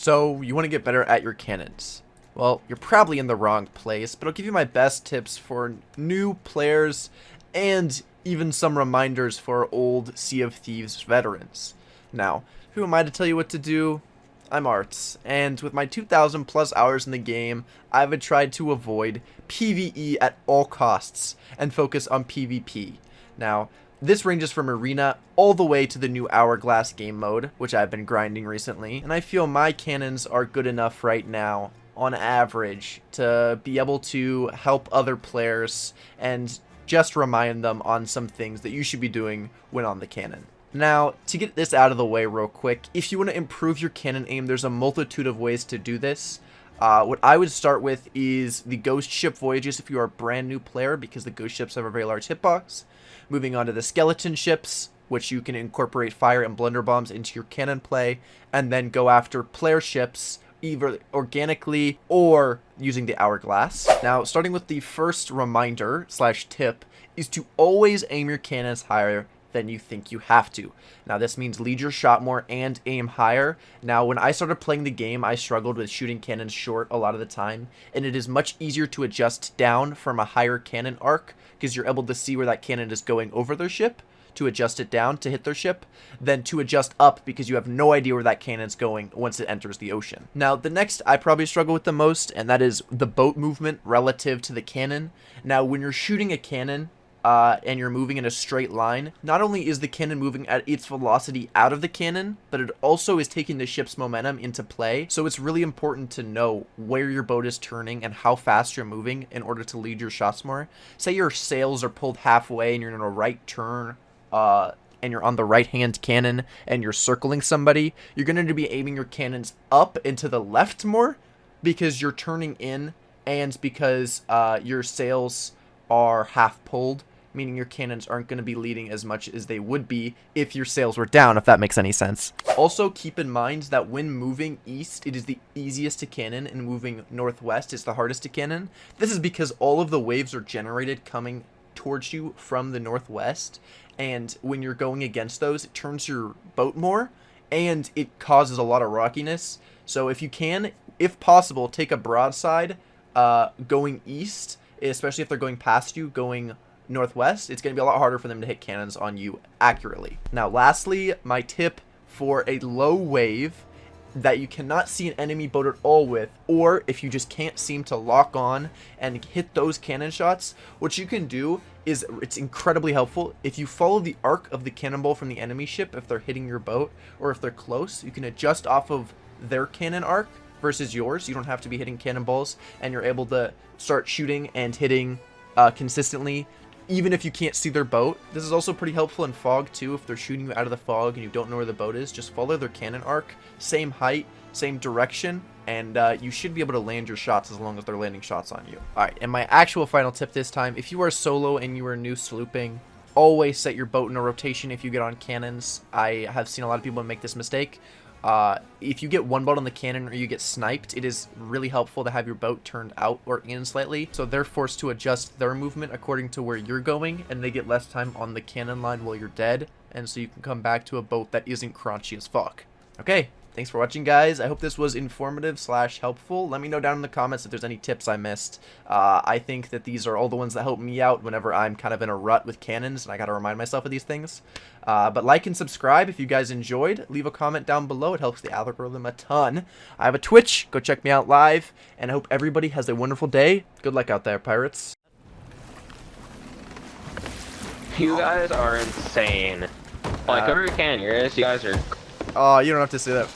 So, you want to get better at your cannons. Well, you're probably in the wrong place, but I'll give you my best tips for new players and even some reminders for old Sea of Thieves veterans. Now, who am I to tell you what to do? I'm Arts, and with my 2,000 plus hours in the game, I've tried to avoid PvE at all costs and focus on PvP. Now, this ranges from Arena all the way to the new Hourglass game mode, which I've been grinding recently, and I feel my cannons are good enough right now, on average, to be able to help other players and just remind them on some things that you should be doing when on the cannon. Now, to get this out of the way real quick, if you want to improve your cannon aim, there's a multitude of ways to do this. What I would start with is the ghost ship voyages if you are a brand new player, because the ghost ships have a very large hitbox. Moving on to the skeleton ships, which you can incorporate fire and blunder bombs into your cannon play, and then go after player ships, either organically or using the hourglass. Now, starting with the first reminder slash tip is to always aim your cannons higher than you think you have to. Now, this means lead your shot more and aim higher. Now, when I started playing the game, I struggled with shooting cannons short a lot of the time, and it is much easier to adjust down from a higher cannon arc because you're able to see where that cannon is going over their ship to adjust it down to hit their ship, than to adjust up because you have no idea where that cannon's going once it enters the ocean. Now, the next I probably struggle with the most, and that is the boat movement relative to the cannon. Now, when you're shooting a cannon, and you're moving in a straight line, not only is the cannon moving at its velocity out of the cannon, but it also is taking the ship's momentum into play. So it's really important to know where your boat is turning and how fast you're moving in order to lead your shots more. Say your sails are pulled halfway and you're in a right turn, and you're on the right hand cannon and you're circling somebody, you're going to be aiming your cannons up and to the left more because you're turning in and because your sails are half pulled, meaning your cannons aren't going to be leading as much as they would be if your sails were down, if that makes any sense. Also, keep in mind that when moving east, it is the easiest to cannon, and moving northwest is the hardest to cannon. This is because all of the waves are generated coming towards you from the northwest, and when you're going against those, it turns your boat more, and it causes a lot of rockiness. So if you can, if possible, take a broadside going east, especially if they're going past you, going northwest. It's going to be a lot harder for them to hit cannons on you accurately. Now, lastly, my tip for a low wave that you cannot see an enemy boat at all with, or if you just can't seem to lock on and hit those cannon shots, what you can do is, it's incredibly helpful, if you follow the arc of the cannonball from the enemy ship, if they're hitting your boat or if they're close, you can adjust off of their cannon arc versus yours. You don't have to be hitting cannonballs, and you're able to start shooting and hitting consistently even if you can't see their boat. This is also pretty helpful in fog too. If they're shooting you out of the fog and you don't know where the boat is, just follow their cannon arc, same height, same direction, and you should be able to land your shots as long as they're landing shots on you. Alright, and my actual final tip this time, if you are solo and you are new slooping, always set your boat in a rotation if you get on cannons. I have seen a lot of people make this mistake. If you get one boat on the cannon or you get sniped, it is really helpful to have your boat turned out or in slightly, so they're forced to adjust their movement according to where you're going, and they get less time on the cannon line while you're dead, and so you can come back to a boat that isn't crunchy as fuck. Okay, thanks for watching, guys. I hope this was informative slash helpful. Let me know down in the comments if there's any tips I missed. I think that these are all the ones that help me out whenever I'm kind of in a rut with cannons and I gotta remind myself of these things. But like and subscribe if you guys enjoyed. Leave a comment down below. It helps the algorithm a ton. I have a Twitch. Go check me out live. And I hope everybody has a wonderful day. Good luck out there, pirates. You guys are insane. Like, over your can, you guys are... Oh, you don't have to say that.